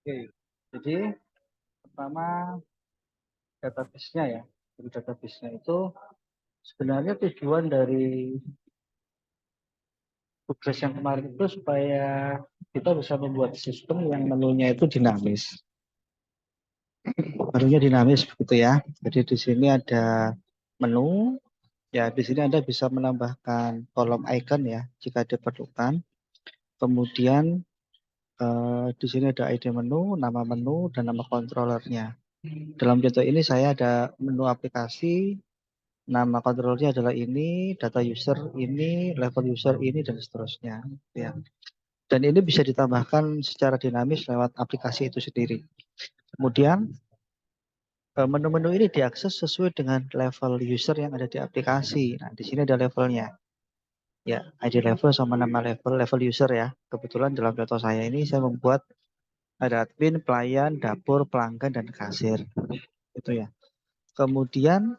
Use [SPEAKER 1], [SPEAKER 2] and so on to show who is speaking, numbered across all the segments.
[SPEAKER 1] Oke, jadi pertama database-nya ya. Jadi database-nya itu sebenarnya tujuan dari tugas yang kemarin itu supaya kita bisa membuat sistem yang menunya itu dinamis. Menunya dinamis begitu ya. Jadi di sini ada menu, ya di sini Anda bisa menambahkan kolom icon ya jika diperlukan. Kemudian di sini ada ID menu, nama menu, dan nama controllernya. Dalam contoh ini saya ada menu aplikasi, nama controllernya adalah ini, data user ini, level user ini, dan seterusnya. Ya. Dan ini bisa ditambahkan secara dinamis lewat aplikasi itu sendiri. Kemudian menu-menu ini diakses sesuai dengan level user yang ada di aplikasi. Nah, di sini ada levelnya. Ya, ID level sama nama level user ya. Kebetulan dalam contoh saya ini saya membuat ada admin, pelayan, dapur, pelanggan, dan kasir. Itu ya. Kemudian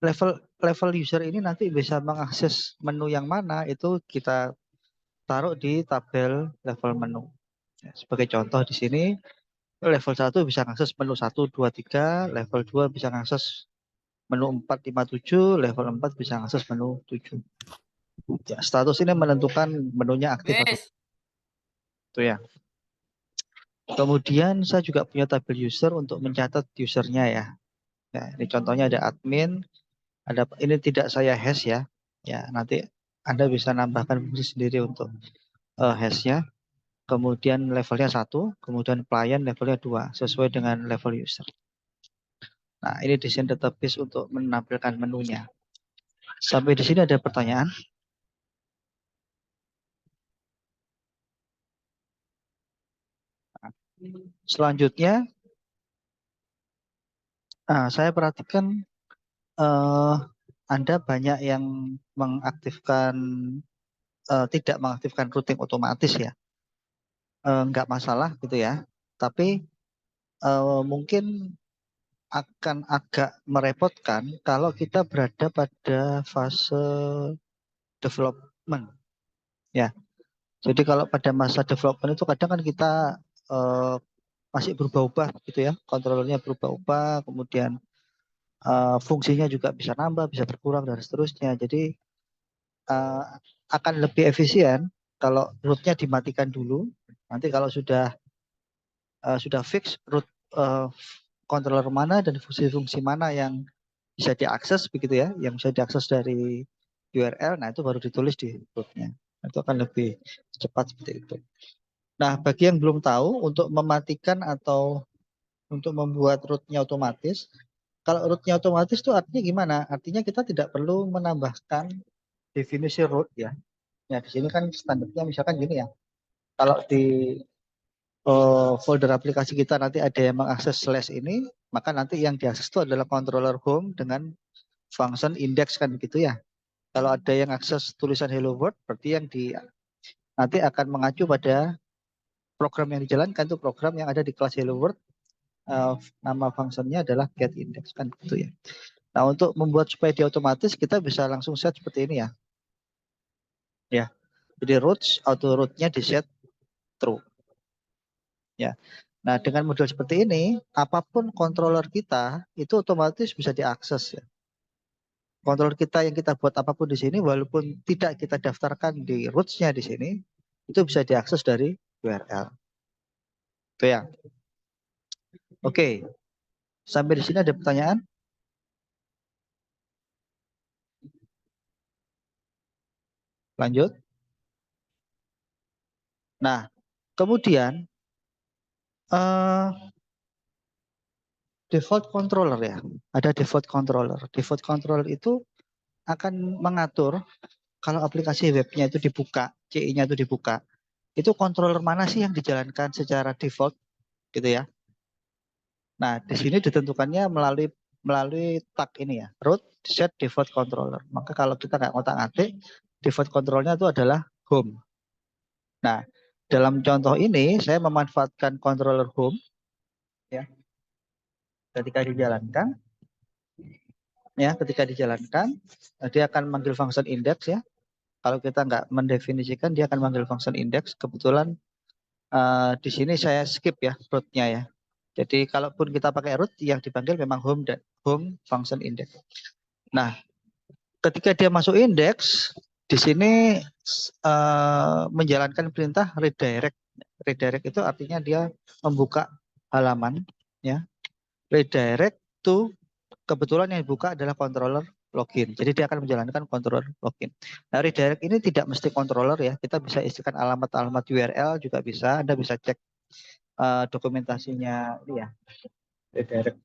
[SPEAKER 1] level level user ini nanti bisa mengakses menu yang mana itu kita taruh di tabel level menu. Ya, sebagai contoh di sini level 1 bisa mengakses menu 1, 2, 3, level 2 bisa mengakses menu 4, 5, 7, level 4 bisa mengakses menu 7. Ya, status ini menentukan menunya aktif atau itu ya. Kemudian saya juga punya tabel user untuk mencatat usernya ya. Ya, ini contohnya ada admin, ada ini tidak saya hash ya. Ya, nanti Anda bisa nambahkan fungsi sendiri untuk hashnya. Kemudian levelnya 1, kemudian pelayan levelnya 2 sesuai dengan level user. Nah, ini desain database untuk menampilkan menunya. Sampai di sini ada pertanyaan? Selanjutnya, saya perhatikan Anda banyak yang mengaktifkan tidak mengaktifkan routing otomatis ya. Nggak masalah gitu ya. Tapi mungkin akan agak merepotkan kalau kita berada pada fase development ya. Jadi kalau pada masa development itu kadang kan kita uh, masih berubah-ubah gitu ya, kontrolernya berubah-ubah, kemudian fungsinya juga bisa nambah, bisa berkurang dan seterusnya. Jadi uh, akan lebih efisien kalau rootnya dimatikan dulu. Nanti kalau sudah fix root controller mana dan fungsi-fungsi mana yang bisa diakses begitu ya, yang bisa diakses dari URL, nah itu baru ditulis di rootnya. Itu akan lebih cepat seperti itu. Nah, bagi yang belum tahu, untuk mematikan atau untuk membuat rootnya otomatis, kalau rootnya otomatis itu artinya gimana? Artinya kita tidak perlu menambahkan definisi root ya. Ya di sini kan standarnya misalkan gini ya. Kalau di folder aplikasi kita nanti ada yang mengakses slash ini, maka nanti yang diakses itu adalah controller home dengan function index kan begitu ya. Kalau ada yang akses tulisan hello world, berarti yang nanti akan mengacu pada program yang dijalankan itu program yang ada di kelas hello world. Nama fungsinya adalah get index kan gitu ya. Nah untuk membuat supaya dia otomatis kita bisa langsung set seperti ini ya. Ya, jadi root auto rootnya di set true. Ya. Nah dengan model seperti ini, apapun controller kita itu otomatis bisa diakses ya. Controller kita yang kita buat apapun di sini, walaupun tidak kita daftarkan di roots-nya di sini, itu bisa diakses dari URL. Itu ya. Oke, sampai di sini ada pertanyaan? Lanjut. Nah, kemudian default controller ya. Ada default controller. Default controller itu akan mengatur kalau aplikasi webnya itu dibuka, CI-nya itu dibuka. Itu controller mana sih yang dijalankan secara default gitu ya. Nah, di sini ditentukannya melalui melalui tag ini ya, root set default controller. Maka kalau kita nggak ngotak-ngatik, default controllernya itu adalah home. Nah, dalam contoh ini saya memanfaatkan controller home ya. Ketika dijalankan dia akan manggil function index ya. Kalau kita nggak mendefinisikan dia akan manggil function index. Kebetulan Di sini saya skip ya root-nya ya. Jadi kalaupun kita pakai root, yang dipanggil memang home dan home function index. Nah, ketika dia masuk index, di sini menjalankan perintah redirect. Redirect itu artinya dia membuka halaman, ya. Redirect to, kebetulan yang dibuka adalah controller login. Jadi dia akan menjalankan controller login. Nah, redirect ini tidak mesti controller ya. Kita bisa isikan alamat-alamat URL juga bisa. Anda bisa cek dokumentasinya ini ya, redirect.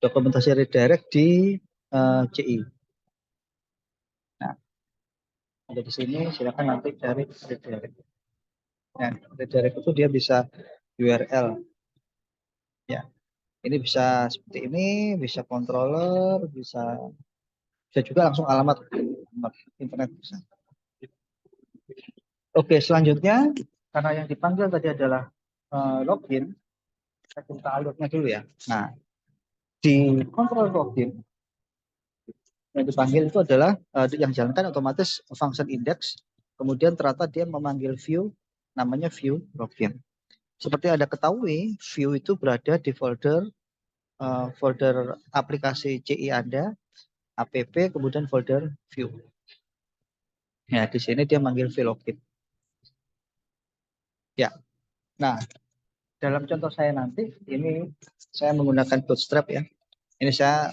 [SPEAKER 1] Dokumentasi redirect di CI. Nah, ada di sini, silakan nanti cari redirect. Nah, redirect itu dia bisa URL. Ya, ini bisa seperti ini, bisa controller, bisa juga langsung alamat internet bisa. Oke, selanjutnya karena yang dipanggil tadi adalah login, saya buka alurnya dulu ya. Nah, di control login yang dipanggil itu adalah yang dijalankan otomatis function index, kemudian ternyata dia memanggil view, namanya view login. Seperti Anda ketahui, view itu berada di folder aplikasi CI Anda, app, kemudian folder view. Ya, di sini dia manggil view login. Ya, nah dalam contoh saya nanti, ini saya menggunakan Bootstrap ya. Ini saya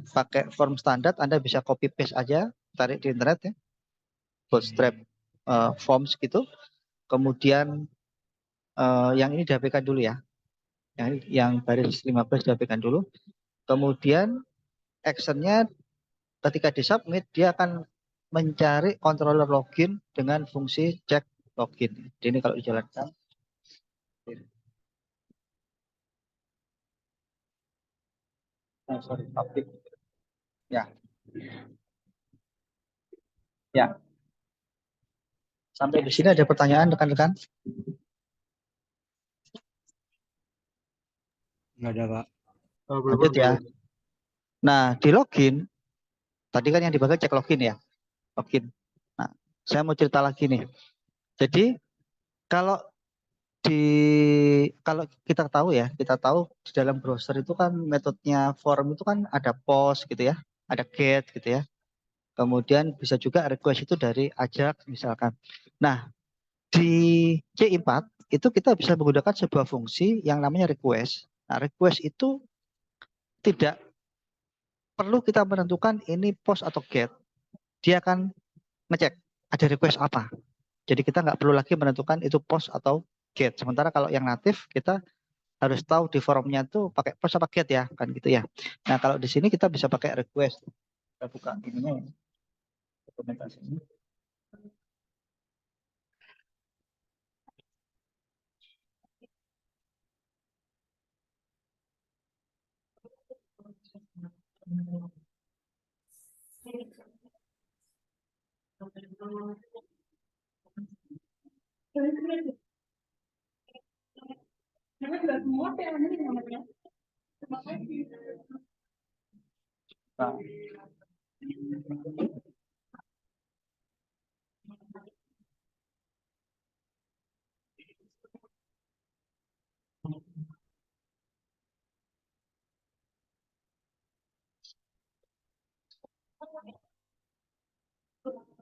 [SPEAKER 1] pakai form standar, Anda bisa copy paste aja, tarik di internet ya. Bootstrap forms gitu. Kemudian yang ini dihapuskan dulu ya. Yang baris 15 dihapuskan dulu. Kemudian actionnya ketika disubmit dia akan mencari controller login dengan fungsi check login. Jadi ini kalau dijalankan. Sorry, public. Ya, ya. Sampai di sini ada pertanyaan rekan-rekan?
[SPEAKER 2] Nggak ada, Pak.
[SPEAKER 1] Lanjut ya. Nah, di login, tadi kan yang dipakai cek login ya. Login. Nah, saya mau cerita lagi nih. Jadi, kalau kalau kita tahu ya, kita tahu di dalam browser itu kan metodenya form itu kan ada post gitu ya, ada get gitu ya. Kemudian bisa juga request itu dari Ajax misalkan. Nah, di C4 itu kita bisa menggunakan sebuah fungsi yang namanya request. Nah, request itu tidak perlu kita menentukan ini post atau get. Dia akan ngecek ada request apa. Jadi kita nggak perlu lagi menentukan itu post atau get. Sementara kalau yang natif kita harus tahu di forumnya itu pakai post apa get ya, kan gitu ya. Nah, kalau di sini kita bisa pakai request. Kita buka ininya ya, dokumentasinya.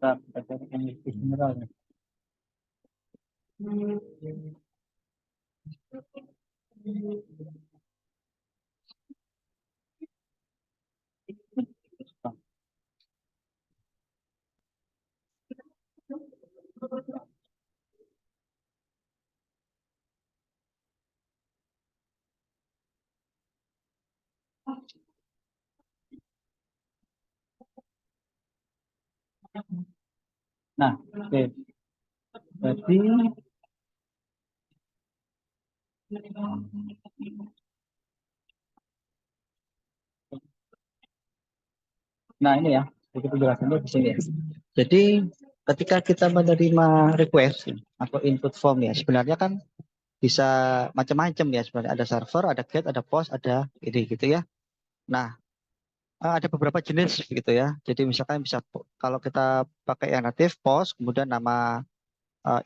[SPEAKER 1] Nah, kita cari yang lebih general ya. Nah, oke. Jadi nah ini ya, jadi penjelasannya di sini ya. Jadi ketika kita menerima request atau input form ya, sebenarnya kan bisa macam-macam ya sebenarnya. Ada server, ada get, ada post, ada ini gitu ya. Nah, Ada beberapa jenis begitu ya. Jadi misalkan bisa kalau kita pakai yang native post, kemudian nama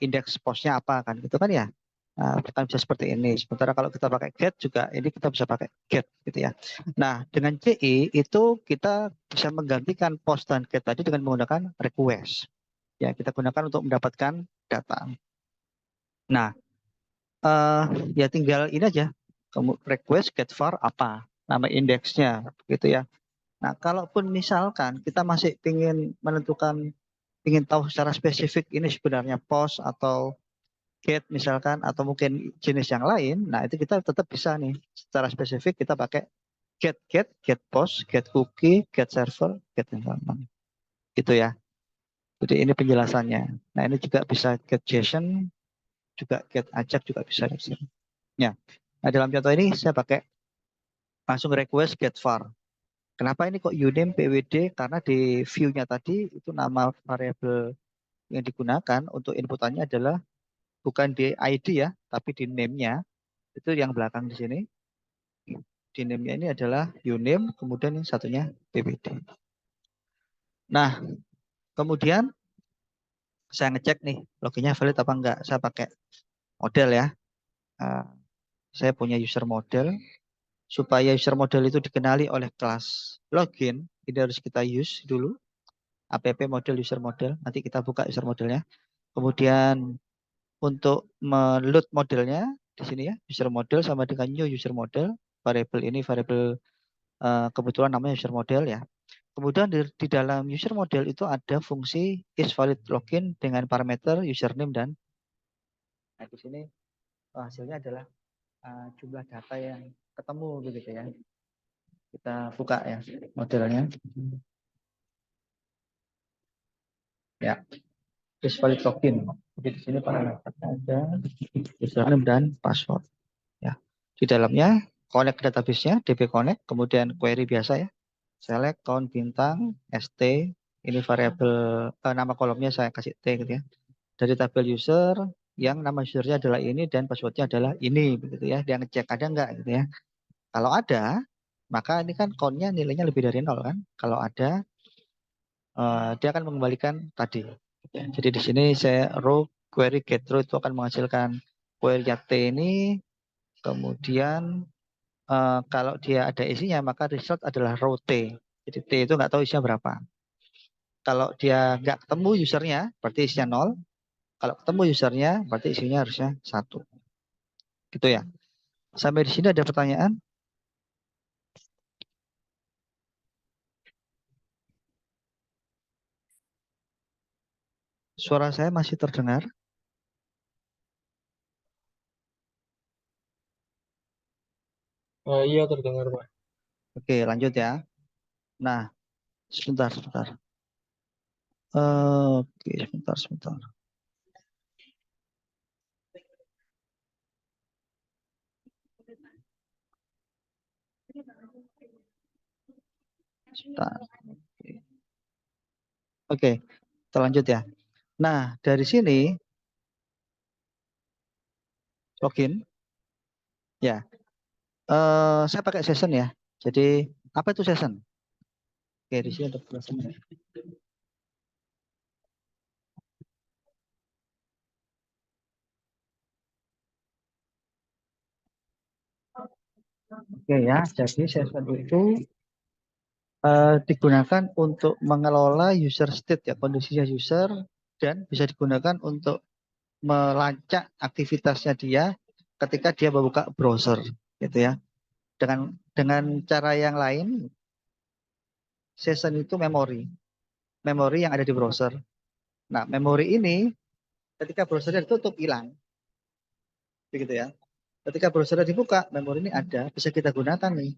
[SPEAKER 1] indeks postnya apa kan gitu kan ya. Nah, kan bisa seperti ini. Sementara kalau kita pakai get juga ini kita bisa pakai get gitu ya. Nah, dengan CI itu kita bisa menggantikan post dan get tadi dengan menggunakan request. Ya, kita gunakan untuk mendapatkan data. Nah, ya tinggal ini aja. Kamu request get var apa? Nama indeksnya gitu ya. Nah, kalaupun misalkan kita masih ingin menentukan, ingin tahu secara spesifik ini sebenarnya post atau get misalkan, atau mungkin jenis yang lain, nah itu kita tetap bisa nih secara spesifik kita pakai get post, get cookie, get server, get environment. Gitu ya. Jadi ini penjelasannya. Nah ini juga bisa get JSON, juga get ajak juga bisa. Ya. Nah dalam contoh ini saya pakai langsung request get var. Kenapa ini kok uname pwd? Karena di view-nya tadi itu nama variabel yang digunakan untuk inputannya adalah bukan di ID ya, tapi di name-nya. Itu yang belakang di sini. Di name-nya ini adalah uname, kemudian yang satunya pwd. Nah, kemudian saya ngecek nih loginnya valid apa enggak. Saya pakai model ya. Uh, saya punya user model. Supaya user model itu dikenali oleh kelas login, ini harus kita use dulu. App model user model. Nanti kita buka user modelnya. Kemudian untuk meload modelnya di sini ya, user model sama dengan new user model. Variabel ini variabel kebetulan namanya user model ya. Kemudian di dalam user model itu ada fungsi isValid login dengan parameter username dan di sini hasilnya adalah jumlah data yang ketemu begitu ya. Kita buka ya modelnya. Ya, isValid login. Jadi di sini parameternya ada username dan password. Ya, di dalamnya connect database-nya DB connect, kemudian query biasa ya. Select count bintang st, ini variabel nama kolomnya saya kasih t gitu ya. Dari tabel user yang nama usernya adalah ini dan passwordnya adalah ini begitu ya. Dia ngecek ada enggak gitu ya. Kalau ada, maka ini kan countnya nilainya lebih dari 0 kan. Kalau ada, dia akan mengembalikan tadi. Jadi di sini saya row query get row itu akan menghasilkan query t ini, kemudian kalau dia ada isinya maka result adalah row t. Jadi t itu nggak tahu isinya berapa. Kalau dia nggak ketemu usernya, berarti isinya 0. Kalau ketemu usernya, berarti isinya harusnya 1. Gitu ya. Sampai di sini ada pertanyaan? Suara saya masih terdengar?
[SPEAKER 2] Iya terdengar Pak.
[SPEAKER 1] Oke, lanjut ya. Nah, sebentar. Oke, sebentar. Sebentar. Oke, kita lanjut ya. Nah, dari sini login ya. Saya pakai session ya. Jadi apa itu session? Oke, di sini untuk session ya. Oke ya, jadi session itu digunakan untuk mengelola user state ya, kondisinya user, dan bisa digunakan untuk melacak aktivitasnya dia ketika dia membuka browser gitu ya. Dengan cara yang lain, session itu memori yang ada di browser. Nah, memori ini ketika browsernya ditutup hilang, begitu ya. Ketika browsernya dibuka, memori ini ada, bisa kita gunakan nih.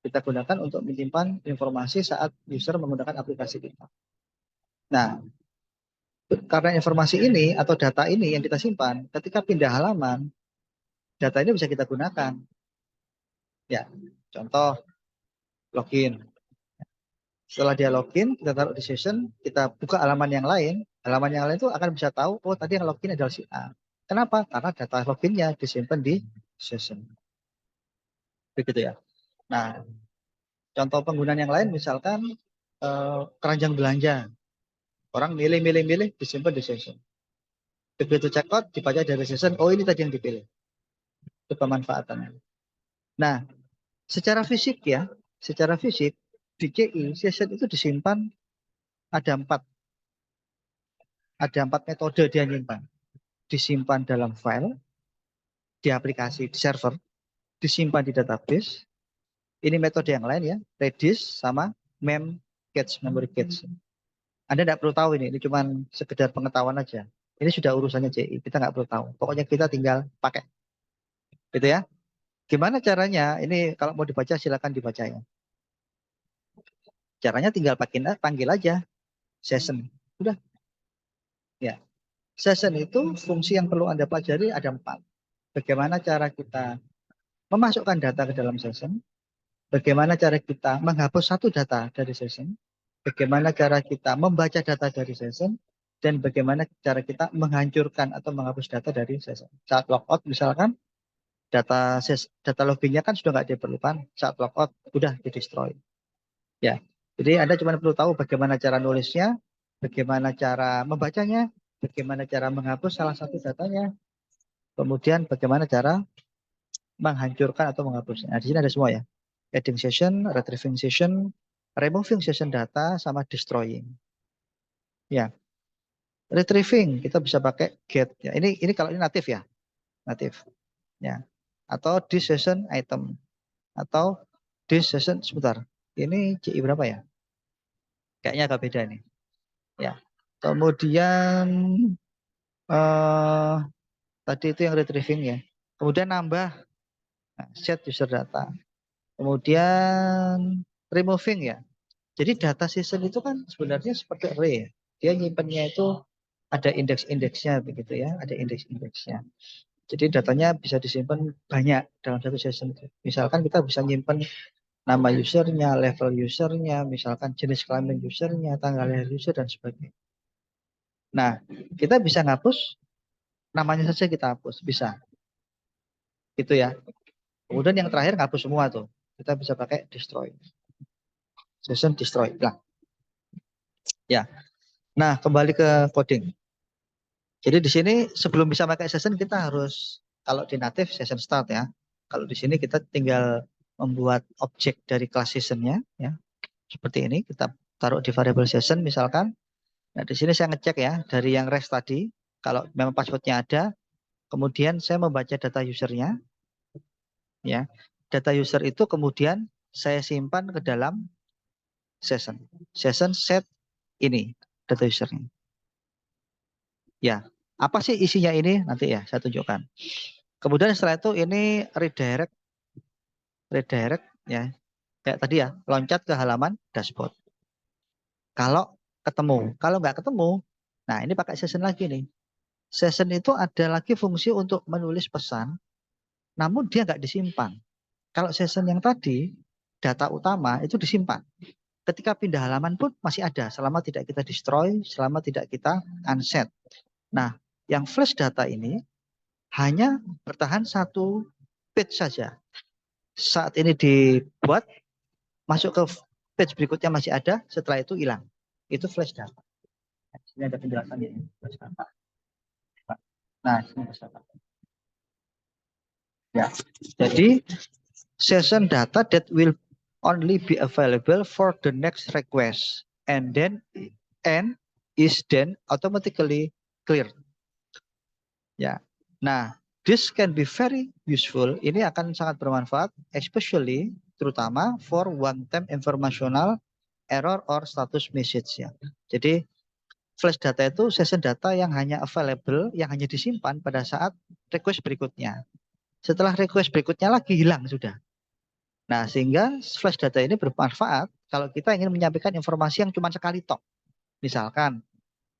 [SPEAKER 1] Kita gunakan untuk menyimpan informasi saat user menggunakan aplikasi kita. Nah, karena informasi ini atau data ini yang kita simpan, ketika pindah halaman, data ini bisa kita gunakan. Ya, contoh login. Setelah dia login, kita taruh di session, kita buka halaman yang lain. Halaman yang lain itu akan bisa tahu, oh tadi yang login adalah si A. Kenapa? Karena data loginnya disimpan di session. Begitu ya. Nah, Contoh penggunaan yang lain misalkan keranjang belanja. Orang milih, disimpan di session. Begitu check out, dibaca dari session, oh ini tadi yang dipilih. Itu pemanfaatannya. Nah, secara fisik ya, secara fisik, di CI, session itu disimpan ada 4. Ada 4 metode dia nyimpan. Disimpan dalam file, di aplikasi, di server, disimpan di database. Ini metode yang lain ya, Redis sama memcache, memory cache. Anda tidak perlu tahu ini cuma sekedar pengetahuan aja. Ini sudah urusannya CI, kita nggak perlu tahu. Pokoknya kita tinggal pakai, gitu ya. Gimana caranya? Ini kalau mau dibaca silakan dibaca ya. Caranya tinggal panggil aja session. Udah. Ya. Session itu fungsi yang perlu Anda pelajari ada 4. Bagaimana cara kita memasukkan data ke dalam session, bagaimana cara kita menghapus satu data dari session, bagaimana cara kita membaca data dari session, dan bagaimana cara kita menghancurkan atau menghapus data dari session. Saat logout misalkan, data loginnya kan sudah nggak diperlukan. Saat logout udah di destroy. Ya, jadi Anda cuma perlu tahu bagaimana cara nulisnya, bagaimana cara membacanya, bagaimana cara menghapus salah satu datanya, kemudian bagaimana cara menghancurkan atau menghapusnya. Nah, di sini ada semua ya. Adding session, retrieving session, removing session data, sama destroying. Ya, retrieving kita bisa pakai get. Ya, ini kalau ini natif ya, natif. Ya, atau this session item, atau this session sebentar. Ini CI berapa ya? Kayaknya agak beda nih. Ya, kemudian tadi itu yang retrieving ya. Kemudian nambah set user data. Kemudian removing ya. Jadi data session itu kan sebenarnya seperti array ya. Dia nyimpennya itu ada indeks-indeksnya begitu ya, ada indeks-indeksnya. Jadi datanya bisa disimpan banyak dalam satu session. Misalkan kita bisa nyimpen nama usernya, level usernya, misalkan jenis kelamin usernya, tanggal lahir user dan sebagainya. Nah, kita bisa ngapus namanya saja kita hapus, bisa. Gitu ya. Kemudian yang terakhir ngapus semua tuh. Kita bisa pakai destroy. Session destroy. Nah, ya. Nah, kembali ke coding. Jadi di sini sebelum bisa pakai session kita harus, kalau di native session start ya. Kalau di sini kita tinggal membuat objek dari kelas sessionnya ya. Seperti ini kita taruh di variable session misalkan. Nah, di sini saya ngecek ya dari yang rest tadi, kalau memang passwordnya ada, kemudian saya membaca data usernya ya. Data user itu kemudian saya simpan ke dalam session. Session set ini data usernya. Ya, apa sih isinya ini? Nanti ya saya tunjukkan. Kemudian setelah itu ini redirect ya. Kayak tadi ya, loncat ke halaman dashboard. Kalau ketemu, kalau nggak ketemu, nah ini pakai session lagi nih. Session itu ada lagi fungsi untuk menulis pesan, namun dia nggak disimpan. Kalau session yang tadi, data utama itu disimpan. Ketika pindah halaman pun masih ada, selama tidak kita destroy, selama tidak kita unset. Nah, yang flash data ini hanya bertahan satu page saja. Saat ini dibuat, masuk ke page berikutnya masih ada, setelah itu hilang. Itu flash data. Ini ada penjelasan ini. Flash data. Nah, ini flash data. Ya, jadi session data that will only be available for the next request and is then automatically cleared. Ya. Nah, this can be very useful. Ini akan sangat bermanfaat, especially terutama for one-time informational error or status message ya. Jadi flash data itu session data yang hanya available, yang hanya disimpan pada saat request berikutnya. Setelah request berikutnya lagi hilang sudah. Nah, sehingga flash data ini bermanfaat kalau kita ingin menyampaikan informasi yang cuma sekali tok. Misalkan,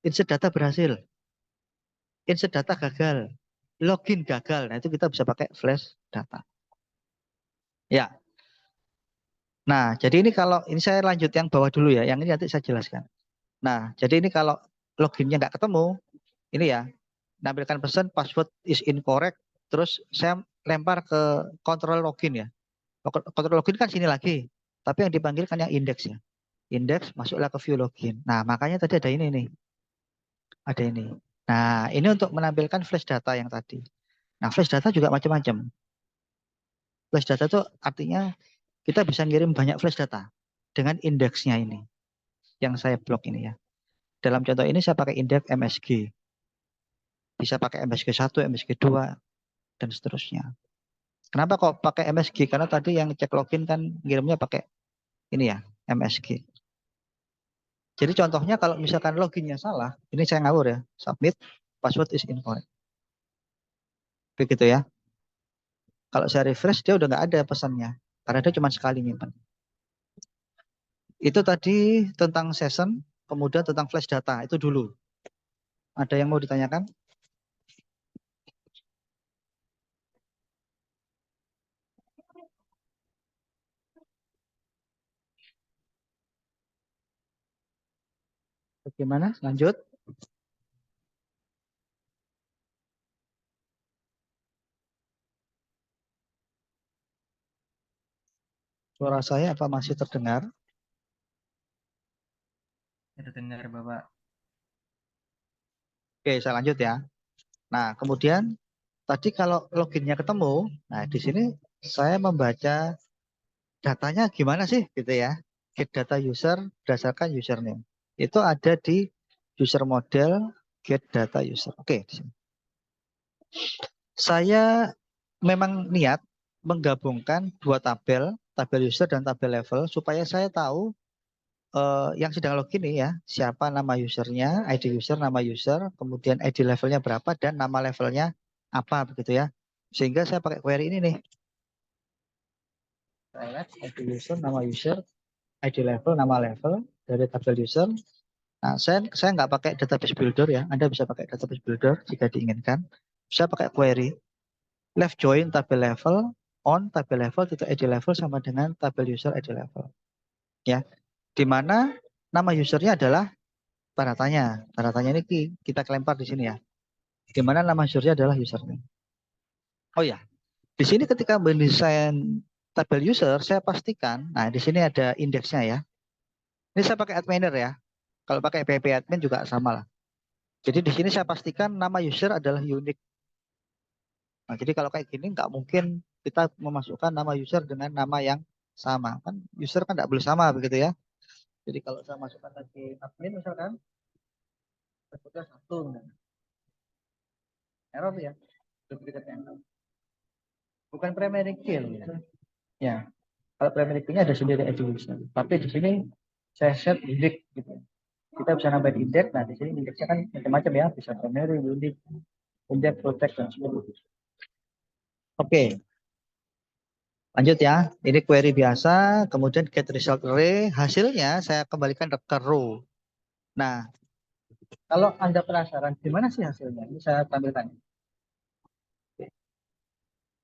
[SPEAKER 1] insert data berhasil, insert data gagal, login gagal. Nah, itu kita bisa pakai flash data. Ya. Nah, jadi ini kalau ini saya lanjut yang bawah dulu ya, yang ini nanti saya jelaskan. Nah, jadi ini kalau loginnya nggak ketemu, ini ya, nampilkan pesan password is incorrect, terus saya lempar ke kontrol login ya. Kontrol login kan sini lagi. Tapi yang dipanggil kan yang indeks ya. Indeks masuklah ke view login. Nah, makanya tadi ada ini nih. Ada ini. Nah, ini untuk menampilkan flash data yang tadi. Nah, flash data juga macam-macam. Flash data itu artinya kita bisa ngirim banyak flash data dengan indeksnya ini. Yang saya blok ini ya. Dalam contoh ini saya pakai indeks MSG. Bisa pakai MSG 1, MSG 2, dan seterusnya. Kenapa kok pakai MSG? Karena tadi yang cek login kan ngirimnya pakai ini ya, MSG. Jadi contohnya kalau misalkan loginnya salah, ini saya ngawur ya, submit password is incorrect. Begitu ya. Kalau saya refresh dia udah nggak ada pesannya, karena dia cuma sekali nyimpan. Itu tadi tentang session, kemudian tentang flash data itu dulu. Ada yang mau ditanyakan? Bagaimana? Lanjut. Suara saya apa masih terdengar?
[SPEAKER 2] Terdengar Bapak.
[SPEAKER 1] Oke, saya lanjut ya. Nah, kemudian tadi kalau loginnya ketemu, nah di sini saya membaca datanya gimana sih gitu ya. Get data user berdasarkan username. Itu ada di user model get data user. Oke, di sini. Saya memang niat menggabungkan dua tabel, tabel user dan tabel level supaya saya tahu yang sedang login ini ya, siapa nama usernya, ID user, nama user, kemudian ID levelnya berapa dan nama levelnya apa begitu ya. Sehingga saya pakai query ini nih. Saya lihat ID user, nama user, ID level, nama level dari tabel user. Nah, saya nggak pakai database builder ya. Anda bisa pakai database builder jika diinginkan. Saya pakai query left join tabel level on tabel level titik ID level sama dengan tabel user ID level. Ya, di mana nama usernya adalah tanda tanya. Tanda tanya ini kita kelempar di sini ya. Di mana nama usernya adalah username. Oh ya, di sini ketika mendesain tabel user, saya pastikan, nah di sini ada indeksnya ya. Ini saya pakai adminer ya. Kalau pakai PP admin juga sama lah. Jadi di sini saya pastikan nama user adalah unik. Nah, jadi kalau kayak gini nggak mungkin kita memasukkan nama user dengan nama yang sama. Kan user kan nggak boleh sama begitu ya. Jadi kalau saya masukkan lagi admin misalkan, sebutnya satu. Error ya. Duplicate error. Bukan primary key ya. Ya, kalau primary key-nya ada sendiri aja user. Tapi di sini saya set unique gitu. Kita bisa nambahin index. Nah, di sini indeksnya kan macam-macam ya, bisa primary, unique, index, protect dan sebagainya. Oke, lanjut ya. Ini query biasa, kemudian get result array, hasilnya saya kembalikan ke row. Nah, kalau Anda penasaran gimana sih hasilnya, ini saya tampilkan.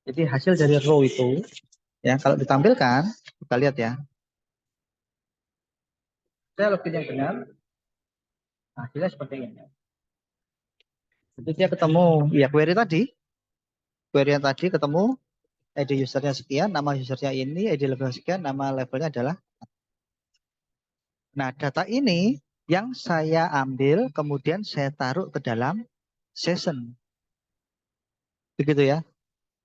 [SPEAKER 1] Jadi hasil dari row itu, ya kalau ditampilkan, kita lihat ya. Saya login yang benar, hasilnya seperti ini. Jadi dia ketemu, ya query yang tadi ketemu, ID usernya sekian, nama usernya ini, ID level sekian, nama levelnya adalah. Nah, data ini yang saya ambil, kemudian saya taruh ke dalam session. Begitu ya,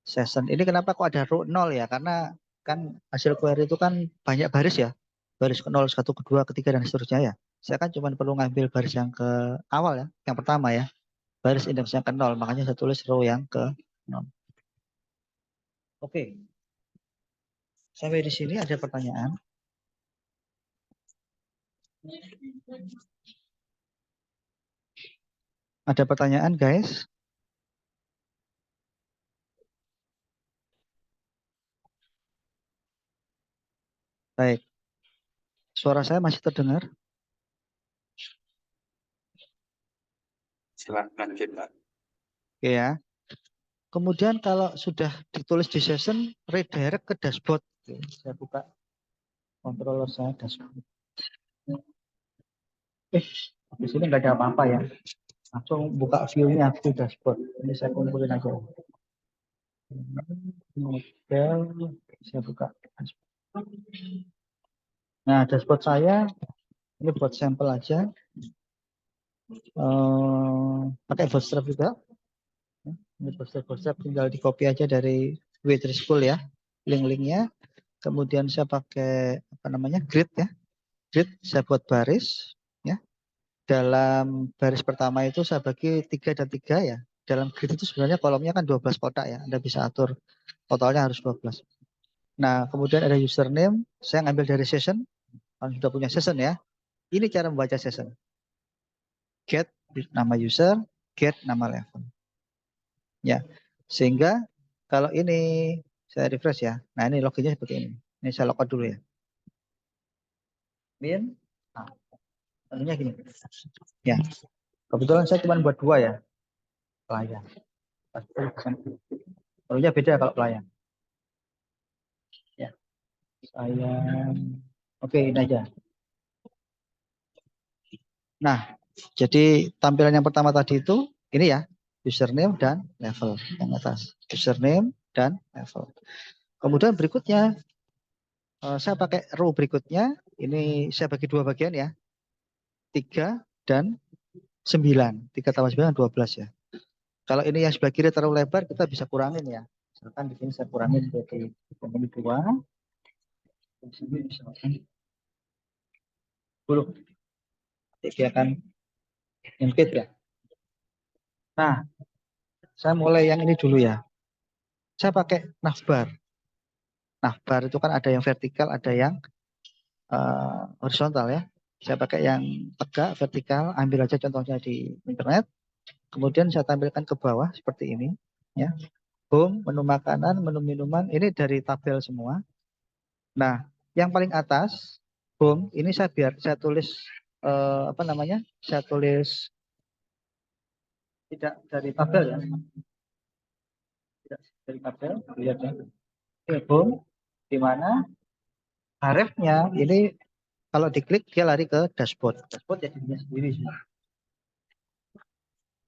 [SPEAKER 1] session. Ini kenapa kok ada row 0 ya? Karena kan hasil query itu kan banyak baris ya. Baris ke 0, 1, kedua, ketiga, dan seterusnya ya. Saya kan cuma perlu ngambil baris yang ke awal ya, yang pertama ya. Baris indeks yang ke 0, makanya saya tulis row yang ke 0. Oke, sampai di sini ada pertanyaan. Ada pertanyaan guys? Baik, suara saya masih terdengar?
[SPEAKER 2] Silakan kita.
[SPEAKER 1] Oke ya. Kemudian kalau sudah ditulis di session, redirect ke dashboard. Oke, saya buka controller saya dashboard. Di sini nggak ada apa-apa ya. Langsung buka view-nya di dashboard. Ini saya kumpulin aja. Model, saya buka dashboard. Nah, dashboard saya ini buat sampel aja. Pakai bootstrap juga. Ini bootstrap tinggal di copy aja dari W3 School ya, link-linknya. Kemudian saya pakai apa namanya grid ya, grid saya buat baris ya. Dalam baris pertama itu saya bagi 3 dan 3 ya. Dalam grid itu sebenarnya kolomnya kan 12 kotak ya. Anda bisa atur totalnya harus 12. Nah, kemudian ada username, saya ngambil dari session. Kalau sudah punya session ya. Ini cara membaca session. Get nama user, get nama level. Ya. Sehingga kalau ini saya refresh ya. Nah, ini loginnya seperti ini. Ini saya logout dulu ya. Min. Nah, tentunya gini. Ya. Kebetulan saya cuma buat 2 ya. Pelayan. Tentunya beda kalau pelayan. Ya. Saya oke, ini aja. Nah, jadi tampilan yang pertama tadi itu ini ya, username dan level yang atas. Username dan level. Kemudian berikutnya saya pakai row berikutnya. Ini saya bagi 2 bagian ya. 3 dan 9. 3 tambah 9 12 ya. Kalau ini yang sebelah kiri terlalu lebar, kita bisa kurangin ya. Misalkan di sini saya kurangin jadi 2. Di sini misalkan 10. Dia akan impede ya. Nah, saya mulai yang ini dulu ya. Saya pakai navbar. Navbar itu kan ada yang vertikal, ada yang horizontal ya. Saya pakai yang tegak, vertikal. Ambil aja contohnya di internet. Kemudian saya tampilkan ke bawah seperti ini. Ya. Home, menu makanan, menu minuman. Ini dari tabel semua. Nah, yang paling atas, home, ini saya tulis apa namanya? Saya tulis tidak dari tabel ya. Tidak dari tabel, lihat ya. Oke, home, di mana hrefnya ini kalau diklik dia lari ke dashboard. Dashboard jadi dia sendiri.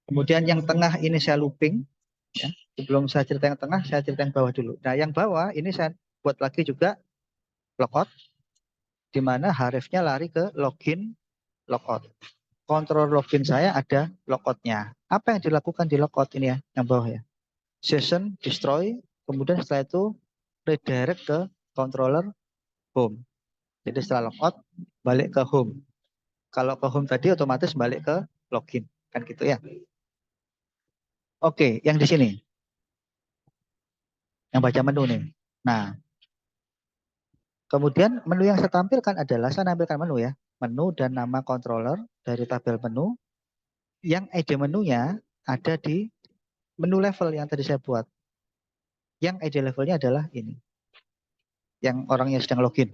[SPEAKER 1] Kemudian yang tengah ini saya looping. Ya. Sebelum saya cerita yang tengah, saya cerita yang bawah dulu. Nah, yang bawah ini saya buat lagi juga logout, di mana hrefnya lari ke login, logout. Kontrol login saya ada logoutnya. Apa yang dilakukan di logout ini ya, yang bawah ya. Session, destroy, kemudian setelah itu redirect ke controller home. Jadi setelah logout, balik ke home. Kalau ke home tadi otomatis balik ke login. Kan gitu ya. Oke, yang di sini. Yang baca menu nih. Nah, kemudian menu yang saya tampilkan adalah, saya tampilkan menu ya. Menu dan nama controller dari tabel menu. Yang ID menunya ada di menu level yang tadi saya buat. Yang ID levelnya adalah ini. Yang orangnya sedang login.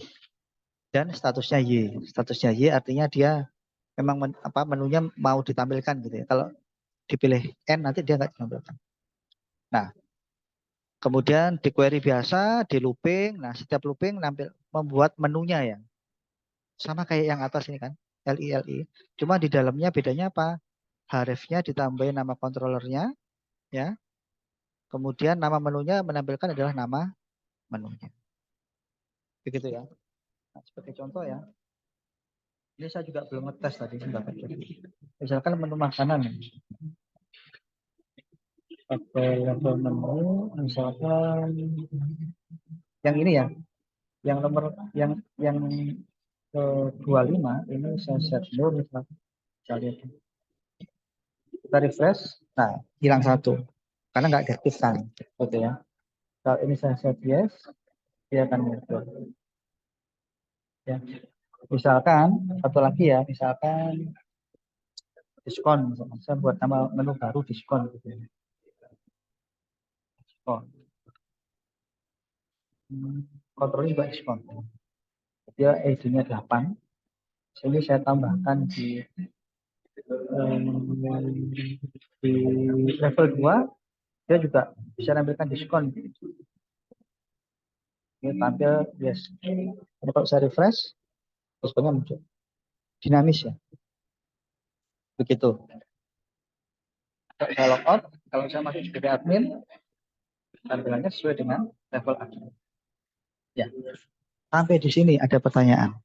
[SPEAKER 1] Dan statusnya Y. Statusnya Y artinya dia memang menunya mau ditampilkan gitu ya. Kalau dipilih N nanti dia nggak ditampilkan. Nah, kemudian di query biasa, di looping. Nah, setiap looping membuat menunya ya. Sama kayak yang atas ini kan, LI. Cuma di dalamnya bedanya apa? Hrefnya ditambahin nama controllernya, ya. Kemudian nama menunya menampilkan adalah nama menunya. Begitu ya. Nah, sebagai contoh ya, ini saya juga belum ngetes tadi. Misalkan menu makanan. Pakai level menu, misalkan yang ini ya, yang nomor yang ke 25 ini saya set dulu misalkan. Kita lihat. Kita refresh, nah hilang 1 karena nggak diaktifkan, gitu ya. Kalau ini saya set yes, dia akan muncul. Ya. Misalkan satu lagi ya, misalkan diskon, misalkan. Saya buat nama menu baru diskon, gitu ya. Diskon. Kontrolnya juga diskon. Dia ID-nya 8. Sini saya tambahkan di level 2, dia juga bisa nampilkan diskon. Ini tampil yes. Ini kalau saya refresh, diskonnya muncul. Dinamis ya. Begitu. Kalau saya logout, kalau saya masuk sebagai admin, tampilannya sesuai dengan level admin. Ya. Sampai di sini ada pertanyaan.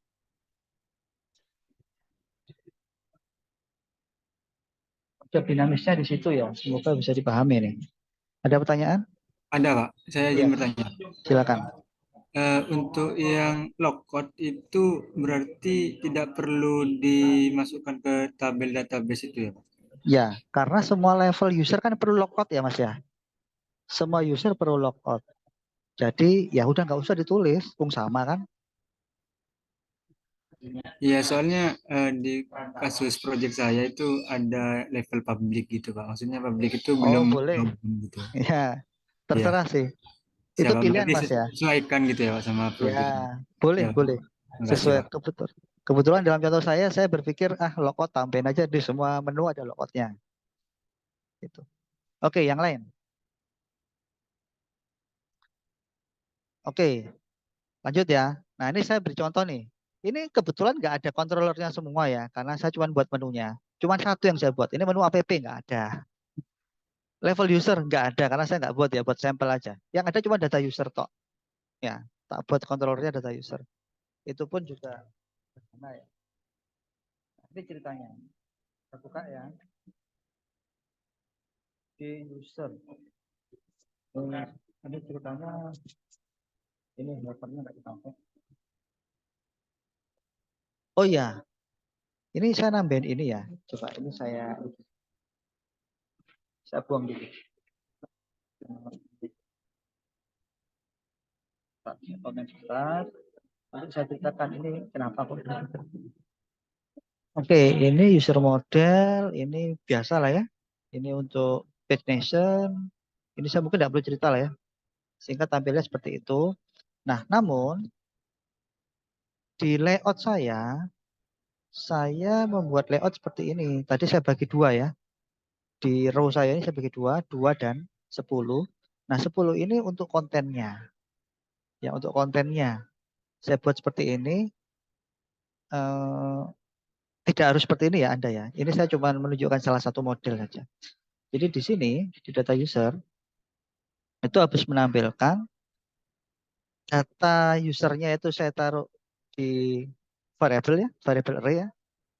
[SPEAKER 1] dinamisnya di situ ya. Semoga bisa dipahami nih. Ada pertanyaan?
[SPEAKER 3] Ada, Pak. Saya
[SPEAKER 1] Ya,
[SPEAKER 3] ingin bertanya.
[SPEAKER 1] silakan.
[SPEAKER 3] Untuk yang logcode itu berarti tidak perlu dimasukkan ke tabel database itu ya, Pak?
[SPEAKER 1] Ya, karena semua level user kan perlu logout ya Mas ya. Semua user perlu logout. Jadi ya udah nggak usah ditulis, sama kan?
[SPEAKER 3] Iya, soalnya di kasus project saya itu ada level public gitu, Pak. Maksudnya public itu
[SPEAKER 1] Oh
[SPEAKER 3] belum
[SPEAKER 1] boleh.
[SPEAKER 3] login gitu.
[SPEAKER 1] Ya,
[SPEAKER 3] Iya,
[SPEAKER 1] terserah sih. Itu
[SPEAKER 3] siapa
[SPEAKER 1] pilihan
[SPEAKER 3] berarti
[SPEAKER 1] Mas ya.
[SPEAKER 3] sesuaikan gitu ya, Pak, sama
[SPEAKER 1] Ya,
[SPEAKER 3] projectnya.
[SPEAKER 1] boleh,
[SPEAKER 3] Ya,
[SPEAKER 1] boleh.
[SPEAKER 3] terima kasih,
[SPEAKER 1] Sesuai
[SPEAKER 3] Pak.
[SPEAKER 1] kebetulan dalam contoh saya berpikir logout tambahin aja di semua menu ada logoutnya. Gitu. Oke, yang lain. Oke, lanjut ya. Nah ini saya beri contoh nih. Ini kebetulan nggak ada controllernya semua ya, karena saya cuma buat menunya. Cuma satu yang saya buat. Ini menu app nggak ada. Level user nggak ada karena saya nggak buat ya, buat sampel aja. Yang ada cuma data user tok. Ya, tak buat controllernya data user. Itu pun juga nah, ya. Ini ceritanya. Kita buka ya di user. Ini ceritanya ini levelnya nggak dipakai. Oh ya, ini saya nambahin ini ya. Coba ini saya buang dulu. Komen sebentar. Nanti saya ceritakan ini kenapa kok. Oke, ini user model, ini biasa lah ya. Ini untuk page nation. Ini saya mungkin tidak perlu cerita lah ya. Sehingga tampilnya seperti itu. Nah, namun di layout saya membuat layout seperti ini. Tadi saya bagi dua ya. Di row saya ini saya bagi dua, 2 dan 10. Nah, 10 ini untuk kontennya. Ya, untuk kontennya. Saya buat seperti ini. Eh, tidak harus seperti ini ya Anda ya. Ini saya cuma menunjukkan salah satu model saja. Jadi di sini, di data user, itu habis menampilkan data usernya itu saya taruh di variable ya, variable array ya.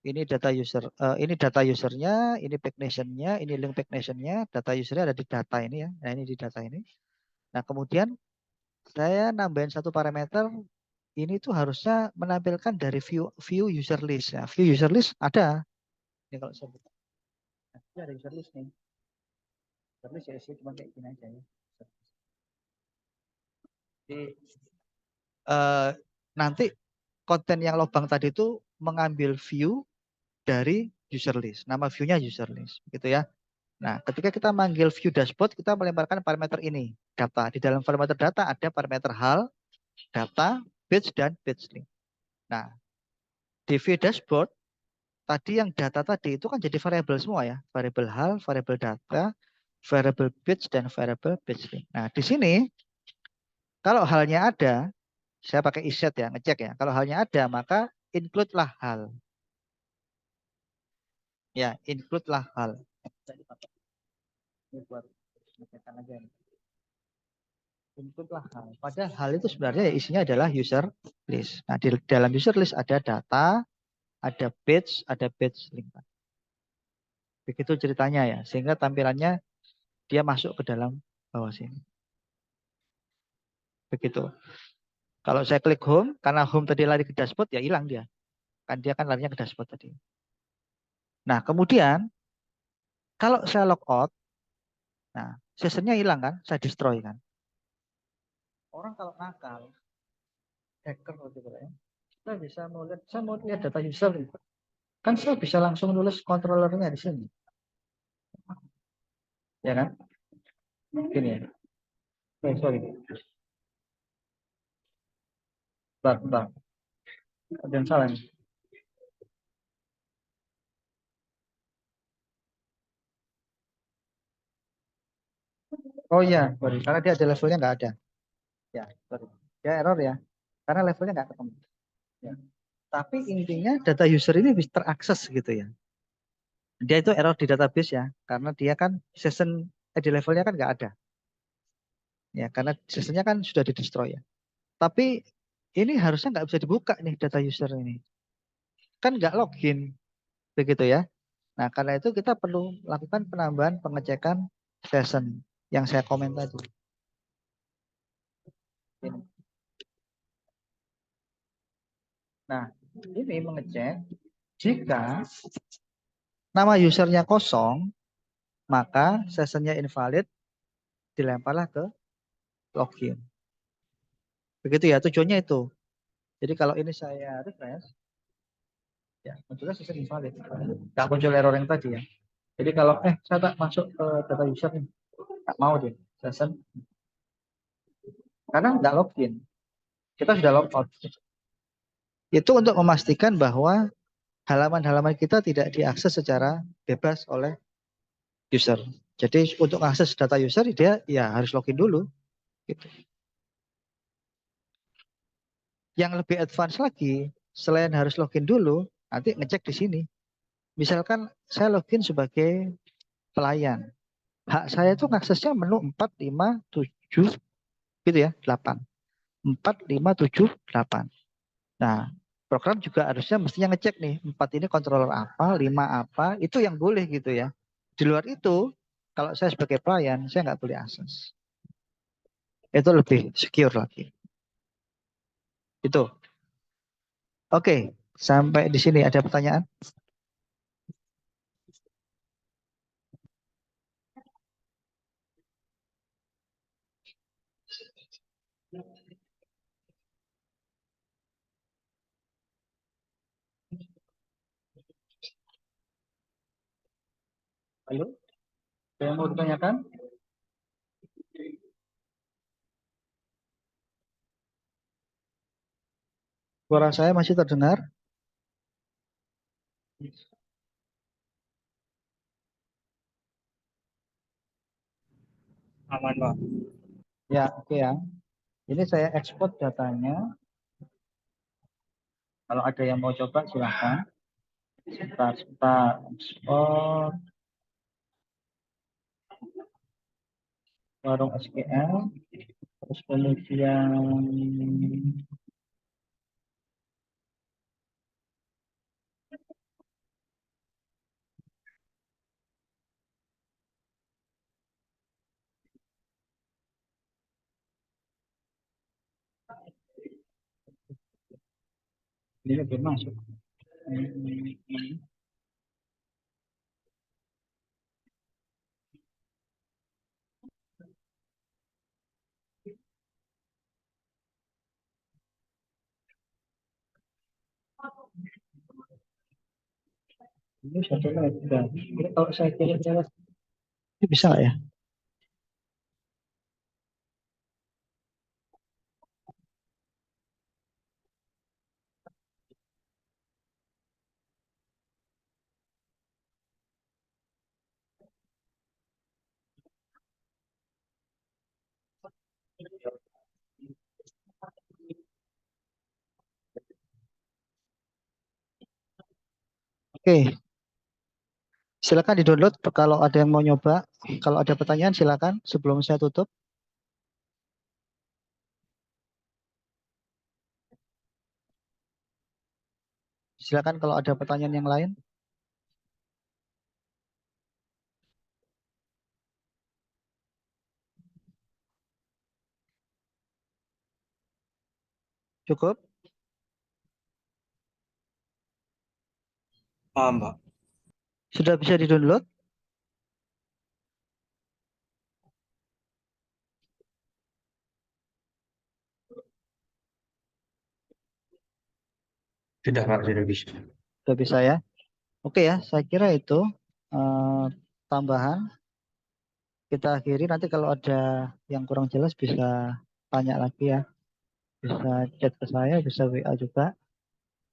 [SPEAKER 1] Ini data user, ini data usernya, ini pagination-nya, ini link pagination-nya, data usernya ada di data ini ya. Nah ini di data ini. Nah kemudian saya nambahin satu parameter, ini tuh harusnya menampilkan dari view user list. Ya, view user list ada. Ini kalau saya buka, nah, ini ada user list nih. User list ya cuma kayak gini aja ya. Jadi nanti konten yang lobang tadi itu mengambil view dari user list. Nama view-nya user list, gitu ya. Nah, ketika kita manggil view dashboard, kita melemparkan parameter ini, data. Di dalam parameter data ada parameter hal, data, page, dan page link. Nah, di view dashboard, tadi yang data tadi itu kan jadi variabel semua ya. Variabel hal, variabel data, variabel page, dan variabel page link. Nah, di sini, kalau halnya ada, saya pakai iset ya, ngecek ya. Kalau halnya ada, maka include lah hal. Ya, include lah hal. Ini buat ngecekan aja nih. Include lah hal. Padahal hal itu sebenarnya isinya adalah user list. Nah, di dalam user list ada data, ada page link. Begitu ceritanya ya. Sehingga tampilannya dia masuk ke dalam bawah sini. Begitu. Kalau saya klik home, karena home tadi lari ke dashboard, ya hilang dia. Kan dia kan larinya ke dashboard tadi. Nah, kemudian kalau saya log out, nah, sessionnya hilang kan, saya destroy kan. Orang kalau nakal, hacker gitu ya, saya bisa melihat, saya mau lihat data user gitu. Kan saya bisa langsung nulis controllernya di sini. Ya kan? Gini ya. Sorry. Bang. Ada yang salah nih. Oh iya, sorry. Karena dia ada levelnya nggak ada. Ya, sorry. Dia error ya. Karena levelnya nggak ketemu. Ya. Tapi intinya data user ini bisa terakses gitu ya. Dia itu error di database ya. Karena dia kan session di levelnya kan nggak ada. Ya, karena sessionnya kan sudah di destroy ya. Tapi ini harusnya nggak bisa dibuka nih data user ini. Kan nggak login. Begitu ya. Nah, karena itu kita perlu lakukan penambahan pengecekan session yang saya komen tadi. Nah, ini mengecek jika nama usernya kosong, maka sessionnya invalid, dilemparlah ke login. Begitu ya, tujuannya itu. Jadi kalau ini saya refresh, ya munculnya session invalid. Nggak muncul error yang tadi ya. Jadi kalau saya tak masuk ke data user nih, nggak mau deh session, karena nggak login. Kita sudah logout. Itu untuk memastikan bahwa halaman-halaman kita tidak diakses secara bebas oleh user. Jadi untuk akses data user dia ya harus login dulu. Gitu. Yang lebih advance lagi, selain harus login dulu, nanti ngecek di sini. Misalkan saya login sebagai pelayan. Hak saya itu aksesnya menu 4, 5, 7, gitu ya, 8. 4, 5, 7, 8. Nah, program juga harusnya mestinya ngecek nih, 4 ini controller apa, 5 apa, itu yang boleh gitu ya. Di luar itu, kalau saya sebagai pelayan, saya nggak boleh akses. Itu lebih secure lagi. Itu. Oke, sampai di sini ada pertanyaan? Halo? Ada yang mau ditanyakan? Suara saya masih terdengar?
[SPEAKER 3] Aman, Pak.
[SPEAKER 1] Ya, oke ya. Ini saya ekspor datanya. Kalau ada yang mau coba silahkan. Sebentar, sebentar. Ekspor warung SQL. Terus kemudian ini belum masuk. Ini satu lagi. Ini kalau saya kirim lewat ini bisa nggak ya? Oke, silakan di-download kalau ada yang mau nyoba. Kalau ada pertanyaan silakan sebelum saya tutup. Silakan kalau ada pertanyaan yang lain. Cukup?
[SPEAKER 3] Paham, Pak.
[SPEAKER 1] Sudah bisa di-download?
[SPEAKER 3] Sudah, Pak, sudah bisa.
[SPEAKER 1] Sudah bisa ya? Oke ya, saya kira itu eh, tambahan. Kita akhiri nanti kalau ada yang kurang jelas bisa tanya lagi ya. Bisa chat ke saya, bisa WA juga.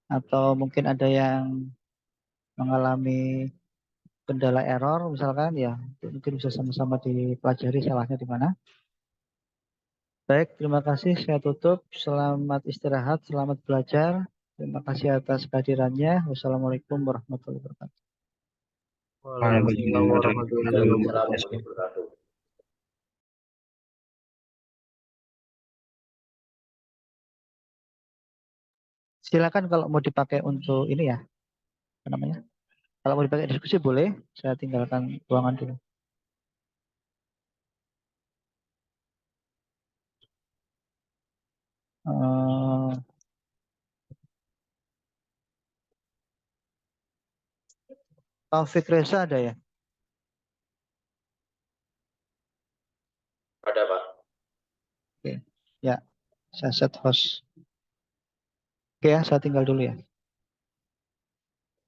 [SPEAKER 1] Atau mungkin ada yang mengalami kendala error misalkan ya mungkin bisa sama-sama dipelajari salahnya di mana. Baik, terima kasih. Saya tutup. Selamat istirahat, selamat belajar. Terima kasih atas kehadirannya. Wassalamualaikum warahmatullahi wabarakatuh.
[SPEAKER 2] Waalaikumsalam warahmatullahi wabarakatuh.
[SPEAKER 1] Silakan kalau mau dipakai untuk ini ya, apa namanya? Kalau mau dipakai diskusi boleh. Saya tinggalkan ruangan dulu. Taufik Reza ada ya?
[SPEAKER 2] Ada, Pak.
[SPEAKER 1] Oke. Ya, saya set host. Oke ya, saya tinggal dulu ya.